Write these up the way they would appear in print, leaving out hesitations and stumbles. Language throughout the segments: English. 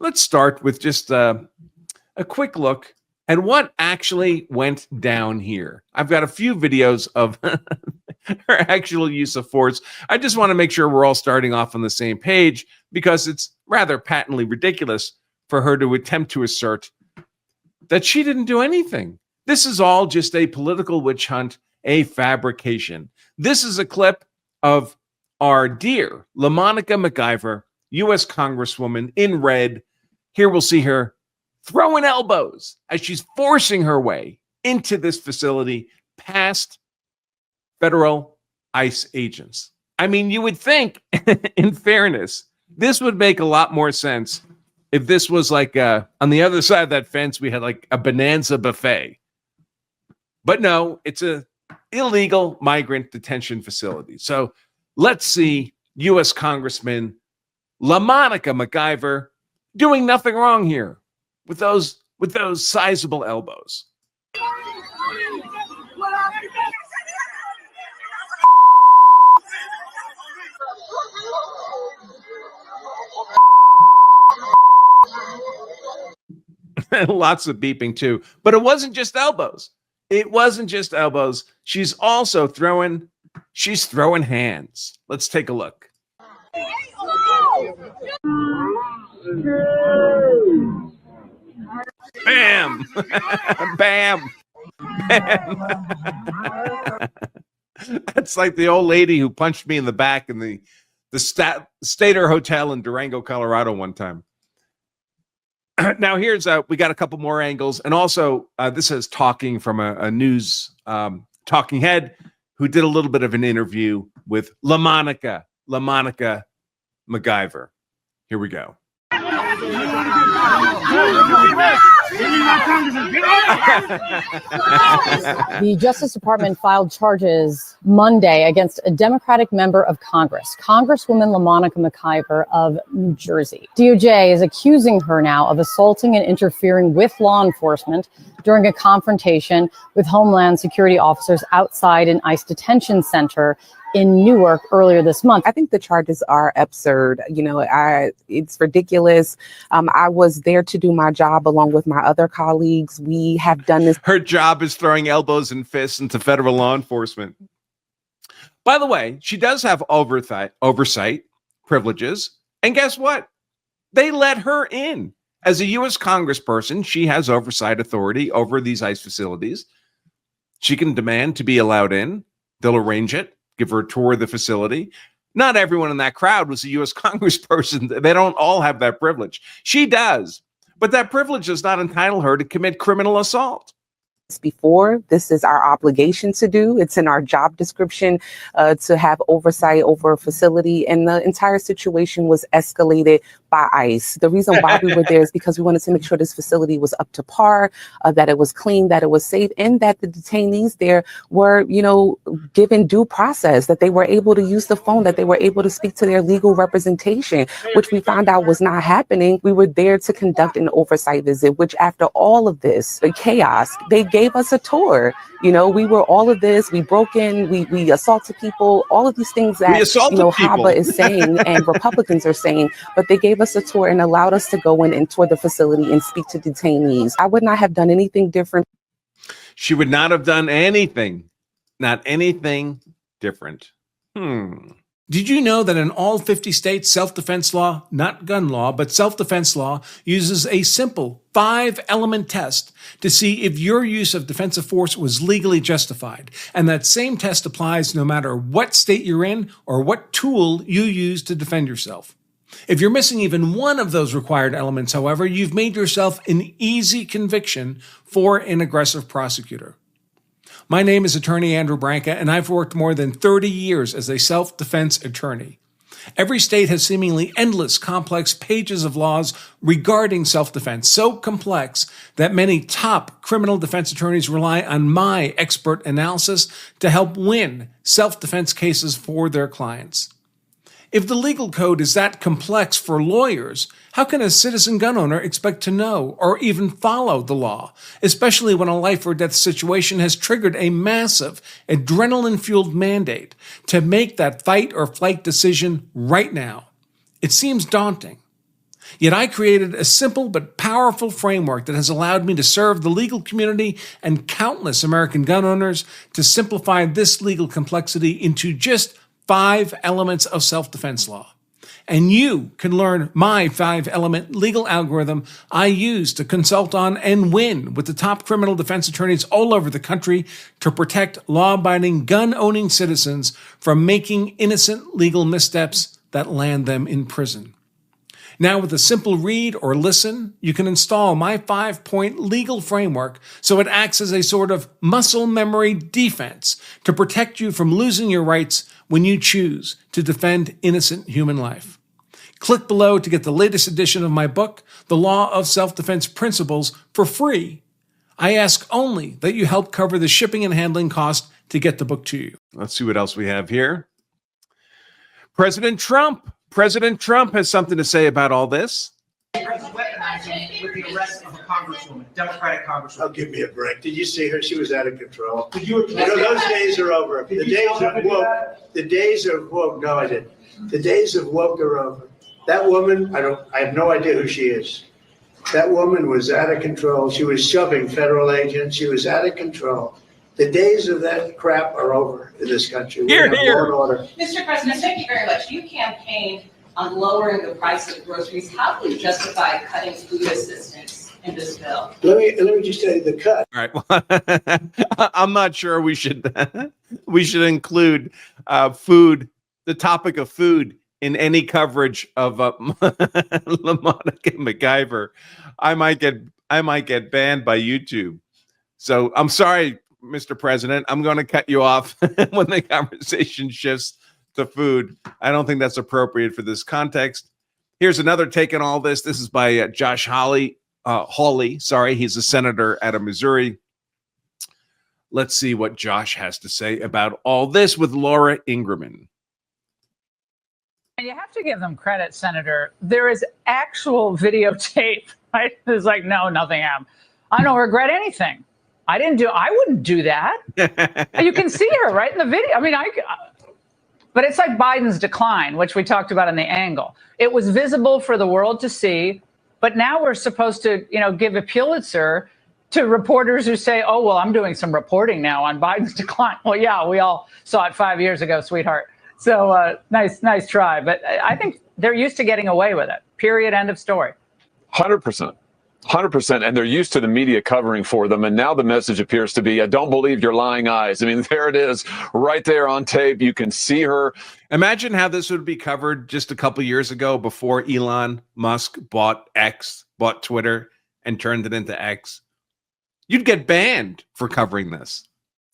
let's start with just a quick look at what actually went down here. I've got a few videos of her actual use of force. I just want to make sure we're all starting off on the same page, because it's rather patently ridiculous for her to attempt to assert that she didn't do anything. This is all just a political witch hunt, a fabrication. This is a clip of our dear LaMonica McIver, U.S. Congresswoman in red. Here we'll see her throwing elbows as she's forcing her way into this facility past federal ICE agents. I mean, you would think, in fairness, this would make a lot more sense if this was like on the other side of that fence, we had like a bonanza buffet. But no, it's a illegal migrant detention facility. So let's see U.S. Congressman LaMonica McIver doing nothing wrong here with those sizable elbows. Lots of beeping too, but it wasn't just elbows. It wasn't just elbows. She's also throwing hands. Let's take a look. Bam! Bam! Bam! That's like the old lady who punched me in the back in the Stater Hotel in Durango, Colorado one time. Now here's we got a couple more angles, and also this is talking from a news talking head who did a little bit of an interview with LaMonica McIver. Here we go. The Justice Department filed charges Monday against a Democratic member of Congress, Congresswoman LaMonica McIver of New Jersey. DOJ is accusing her now of assaulting and interfering with law enforcement during a confrontation with Homeland Security officers outside an ICE detention center in Newark earlier this month. I think the charges are absurd. It's ridiculous. I was there to do my job along with my other colleagues. We have done this. Her job is throwing elbows and fists into federal law enforcement. By the way, she does have oversight privileges. And guess what? They let her in. As a U.S. congressperson, she has oversight authority over these ICE facilities. She can demand to be allowed in. They'll arrange it. Give her a tour of the facility. Not everyone in that crowd was a U.S. congressperson. They don't all have that privilege. She does. But that privilege does not entitle her to commit criminal assault. Before, this is our obligation to do. It's in our job description to have oversight over a facility, and the entire situation was escalated by ICE. The reason why we were there is because we wanted to make sure this facility was up to par, that it was clean, that it was safe, and that the detainees there were, given due process, that they were able to use the phone, that they were able to speak to their legal representation, which we found out was not happening. We were there to conduct an oversight visit, which after all of this, the chaos, they gave us a tour. We were all of this. We broke in, we assaulted people, all of these things that, HABA is saying and Republicans are saying, but they gave us a tour and allowed us to go in and tour the facility and speak to detainees. I would not have done anything different. She would not have done anything, not anything different. Did you know that in all 50 states, self-defense law, not gun law, but self-defense law, uses a simple 5-element test to see if your use of defensive force was legally justified? And that same test applies no matter what state you're in or what tool you use to defend yourself. If you're missing even one of those required elements, however, you've made yourself an easy conviction for an aggressive prosecutor. My name is Attorney Andrew Branca, and I've worked more than 30 years as a self-defense attorney. Every state has seemingly endless, complex pages of laws regarding self-defense, so complex that many top criminal defense attorneys rely on my expert analysis to help win self-defense cases for their clients. If the legal code is that complex for lawyers, how can a citizen gun owner expect to know or even follow the law, especially when a life or death situation has triggered a massive adrenaline-fueled mandate to make that fight or flight decision right now? It seems daunting. Yet I created a simple but powerful framework that has allowed me to serve the legal community and countless American gun owners to simplify this legal complexity into just 5 elements of self-defense law. And you can learn my 5-element legal algorithm I use to consult on and win with the top criminal defense attorneys all over the country to protect law-abiding gun-owning citizens from making innocent legal missteps that land them in prison. Now, with a simple read or listen, you can install my 5-point legal framework so it acts as a sort of muscle memory defense to protect you from losing your rights when you choose to defend innocent human life. Click below to get the latest edition of my book, The Law of Self-Defense Principles, for free. I ask only that you help cover the shipping and handling cost to get the book to you. Let's see what else we have here. President Trump has something to say about all this. Weaponizing with the arrest of a Congresswoman, Democratic Congresswoman. Oh, give me a break. Did you see her? She was out of control. Did you Those days are over. The days of woke. No, I didn't. The days of woke are over. That woman, I have no idea who she is. That woman was out of control. She was shoving federal agents. She was out of control. The days of that crap are over in this country. Here. Law and order. Mr. President, thank you very much. You campaigned on lowering the price of groceries. How do you justify cutting food assistance in this bill? Let me just tell you the cut. All right. Well, I'm not sure we should include food, the topic of food, in any coverage of LaMonica McIver. I might get banned by YouTube. So I'm sorry, Mr. President. I'm going to cut you off when the conversation shifts to food. I don't think that's appropriate for this context. Here's another take on all this. This is by Josh Hawley. He's a senator out of Missouri. Let's see what Josh has to say about all this with Laura Ingerman. And you have to give them credit, Senator. There is actual videotape, right? It's like, no, nothing happened. I don't regret anything. I wouldn't do that. You can see her right in the video. I mean, but it's like Biden's decline, which we talked about in the angle. It was visible for the world to see, but now we're supposed to, give a Pulitzer to reporters who say, oh, well, I'm doing some reporting now on Biden's decline. Well, yeah, we all saw it 5 years ago, sweetheart. So nice try. But I think they're used to getting away with it. Period. End of story. 100%. 100%. And they're used to the media covering for them. And now the message appears to be, I don't believe your lying eyes. I mean, there it is right there on tape. You can see her. Imagine how this would be covered just a couple years ago before Elon Musk bought Twitter and turned it into X. You'd get banned for covering this,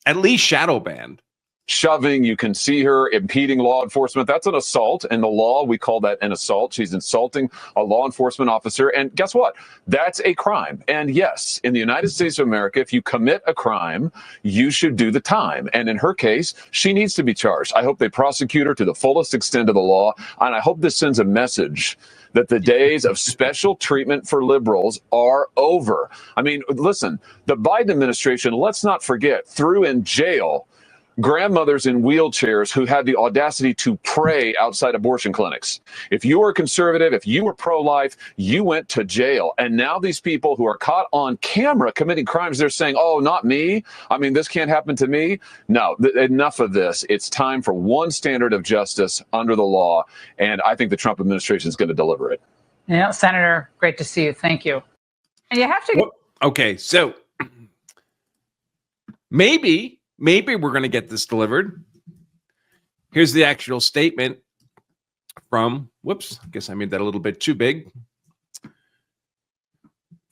at least shadow banned. Shoving, you can see her impeding law enforcement. That's an assault. In the law, we call that an assault. She's insulting a law enforcement officer. And guess what? That's a crime. And yes, in the United States of America, if you commit a crime, you should do the time. And in her case, she needs to be charged. I hope they prosecute her to the fullest extent of the law. And I hope this sends a message that the days of special treatment for liberals are over. I mean, listen, the Biden administration, let's not forget, threw in jail grandmothers in wheelchairs who had the audacity to pray outside abortion clinics. If you were conservative, if you were pro-life, you went to jail. And now these people who are caught on camera committing crimes, they're saying, oh, not me. I mean, this can't happen to me. No, enough of this. It's time for one standard of justice under the law. And I think the Trump administration is going to deliver it. Yeah, Senator, great to see you. Thank you. And you have to. Okay, so maybe we're going to get this delivered. Here's the actual statement from, I guess I made that a little bit too big.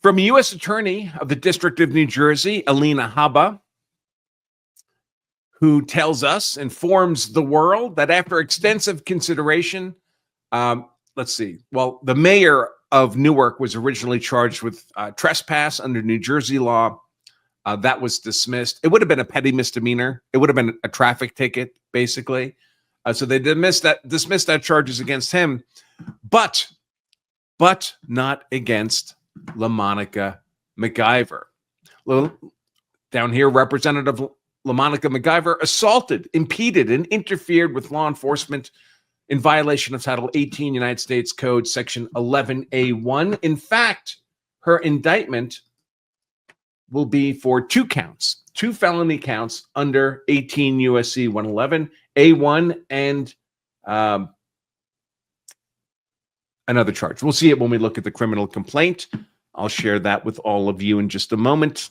From a U.S. Attorney of the District of New Jersey, Alina Habba, who informs the world that after extensive consideration, the mayor of Newark was originally charged with trespass under New Jersey law. That was dismissed. It would have been a petty misdemeanor. It would have been a traffic ticket, basically. So they dismissed that charges against him, but not against LaMonica McIver. Down here, Representative LaMonica McIver assaulted, impeded, and interfered with law enforcement in violation of Title 18 United States Code Section 11A1. In fact, her indictment will be for 2 counts, 2 felony counts under 18 USC 111, A1, and another charge. We'll see it when we look at the criminal complaint. I'll share that with all of you in just a moment.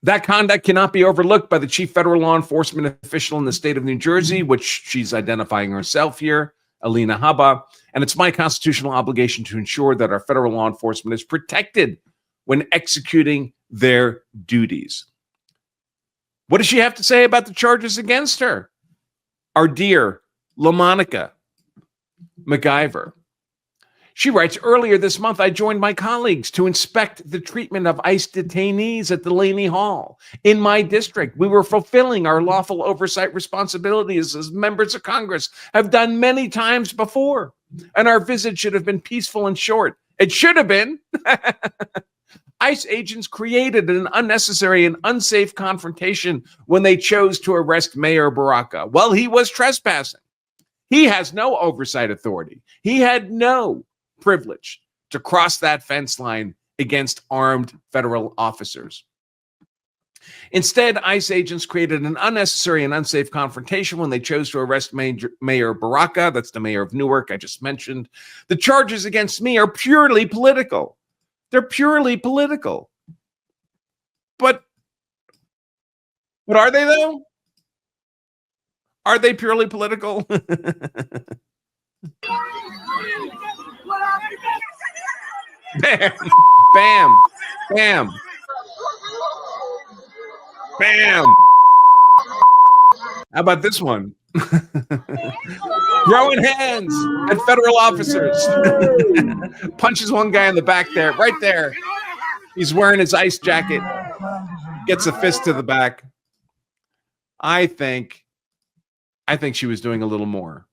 That conduct cannot be overlooked by the chief federal law enforcement official in the state of New Jersey, which she's identifying herself here, Alina Habba. And it's my constitutional obligation to ensure that our federal law enforcement is protected when executing their duties. What does she have to say about the charges against her? Our dear LaMonica McIver. She writes, earlier this month, I joined my colleagues to inspect the treatment of ICE detainees at Delaney Hall. In my district, we were fulfilling our lawful oversight responsibilities as members of Congress have done many times before. And our visit should have been peaceful and short. It should have been. ICE agents created an unnecessary and unsafe confrontation when they chose to arrest Mayor Baraka while he was trespassing. He has no oversight authority. He had no privilege to cross that fence line against armed federal officers. Instead, ICE agents created an unnecessary and unsafe confrontation when they chose to arrest Mayor Baraka. That's the mayor of Newark I just mentioned. The charges against me are purely political. They're purely political. But are they, though? Are they purely political? Bam, bam, bam, bam. How about this one? Throwing hands at federal officers. Punches one guy in the back there, right there. He's wearing his ICE jacket. Gets a fist to the back. I think she was doing a little more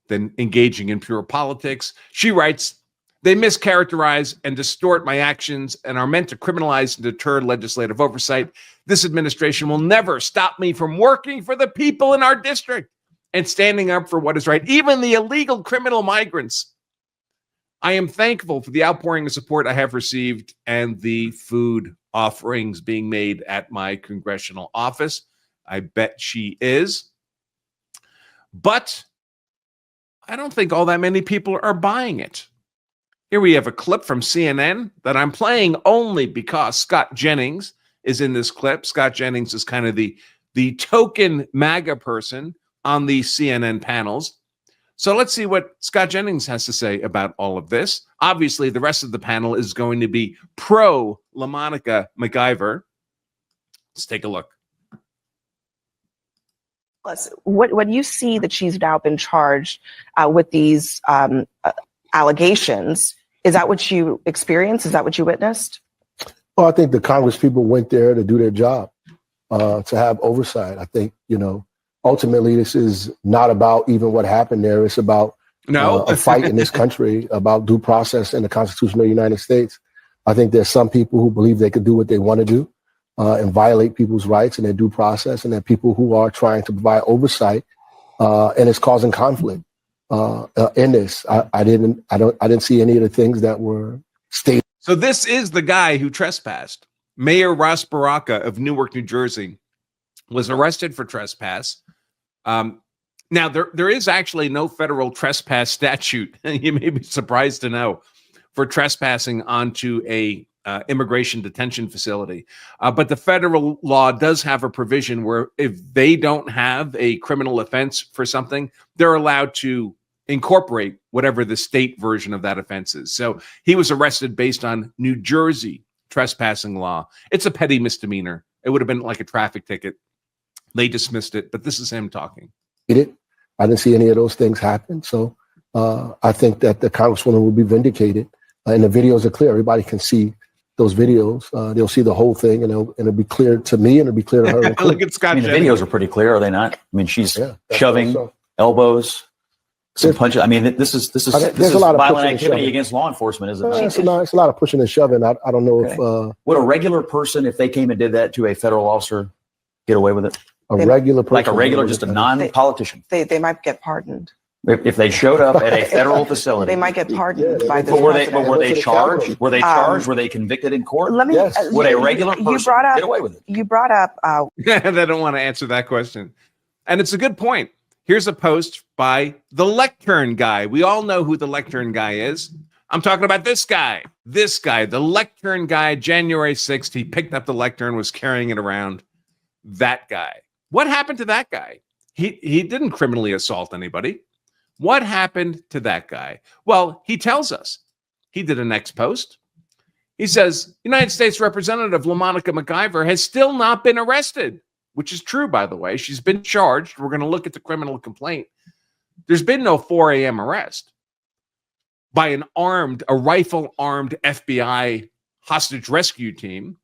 than engaging in pure politics. She writes, they mischaracterize and distort my actions and are meant to criminalize and deter legislative oversight. This administration will never stop me from working for the people in our district and standing up for what is right, even the illegal criminal migrants. I am thankful for the outpouring of support I have received and the food offerings being made at my congressional office. I bet she is. But I don't think all that many people are buying it. Here we have a clip from CNN that I'm playing only because Scott Jennings is in this clip. Scott Jennings is kind of the token MAGA person on the CNN panels. So let's see what Scott Jennings has to say about all of this. Obviously, the rest of the panel is going to be pro LaMonica McIver. Let's take a look. When you see that she's now been charged with these allegations, is that what you experienced? Is that what you witnessed? Well, I think the Congress people went there to do their job, to have oversight. I think, ultimately this is not about even what happened there. It's about a fight in this country, about due process in the Constitution of the United States. I think there's some people who believe they could do what they want to do and violate people's rights and their due process, and there are people who are trying to provide oversight, and it's causing conflict in this. I didn't see any of the things that were stated. So this is the guy who trespassed. Mayor Ras Baraka of Newark, New Jersey, was arrested for trespass. Now, there is actually no federal trespass statute, you may be surprised to know, for trespassing onto a immigration detention facility. But the federal law does have a provision where if they don't have a criminal offense for something, they're allowed to incorporate whatever the state version of that offense is. So he was arrested based on New Jersey trespassing law. It's a petty misdemeanor. It would have been like a traffic ticket. They dismissed it, but this is him talking. I didn't see any of those things happen. So I think that the Congresswoman will be vindicated. And the videos are clear. Everybody can see those videos. They'll see the whole thing, and it'll be clear to me, and it'll be clear to her. Look at Scott. The videos are pretty clear, are they not? I mean, she's shoving elbows, some punches. I mean, this is a lot of violent activity against law enforcement, isn't it? It's a lot of pushing and shoving. I don't know if would a regular person, if they came and did that to a federal officer, get away with it? A regular person. Like a regular, just a non-politician. They might get pardoned. If they showed up at a federal facility. They might get pardoned by the But were president. they charged? Were they charged? Were they convicted in court? Let me. Would a regular person get away with it? You brought up. They don't want to answer that question. And it's a good point. Here's a post by the lectern guy. We all know who the lectern guy is. I'm talking about this guy, the lectern guy, January 6th. He picked up the lectern, was carrying it around. That guy. What happened to that guy? He didn't criminally assault anybody. What happened to that guy? Well, he tells us. He did a next post. He says, United States Representative LaMonica McIver has still not been arrested, which is true, by the way. She's been charged. We're going to look at the criminal complaint. There's been no 4 a.m. arrest by a rifle-armed FBI hostage rescue team.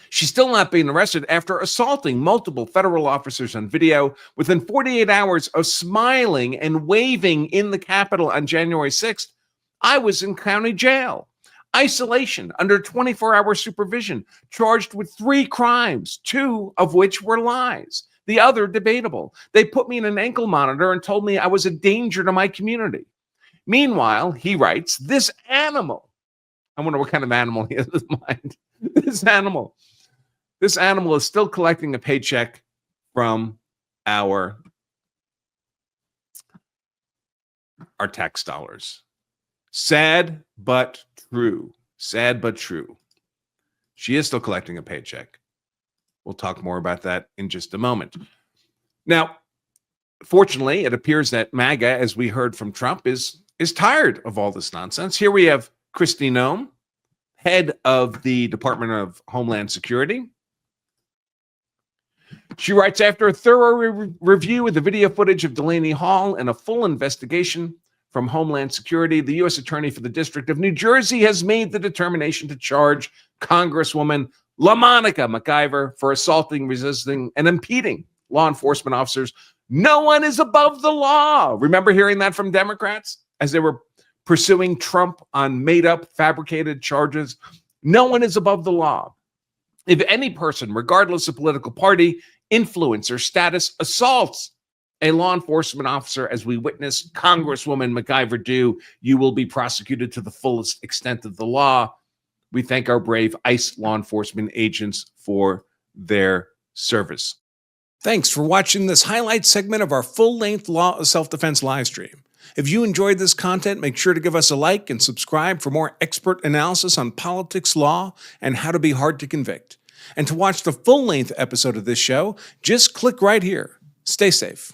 She's still not being arrested after assaulting multiple federal officers on video within 48 hours of smiling and waving in the Capitol on January 6th. I was in county jail. Isolation under 24-hour supervision, charged with 3 crimes, 2 of which were lies, the other debatable. They put me in an ankle monitor and told me I was a danger to my community. Meanwhile, he writes, this animal, I wonder what kind of animal he has in mind. This animal is still collecting a paycheck from our tax dollars. Sad but true. Sad but true. She is still collecting a paycheck. We'll talk more about that in just a moment. Now, fortunately, it appears that MAGA, as we heard from Trump, is tired of all this nonsense. Here we have Kristi Noem, head of the Department of Homeland Security. She writes, after a thorough review of the video footage of Delaney Hall and a full investigation from Homeland Security, the U.S. Attorney for the District of New Jersey has made the determination to charge Congresswoman LaMonica McIver for assaulting, resisting, and impeding law enforcement officers. No one is above the law. Remember hearing that from Democrats as they were pursuing Trump on made-up, fabricated charges? No one is above the law. If any person, regardless of political party, influence, or status, assaults a law enforcement officer, as we witnessed Congresswoman McIver do, you will be prosecuted to the fullest extent of the law. We thank our brave ICE law enforcement agents for their service. Thanks for watching this highlight segment of our full-length Law of Self-Defense live stream. If you enjoyed this content, make sure to give us a like and subscribe for more expert analysis on politics, law, and how to be hard to convict. And to watch the full-length episode of this show, just click right here. Stay safe.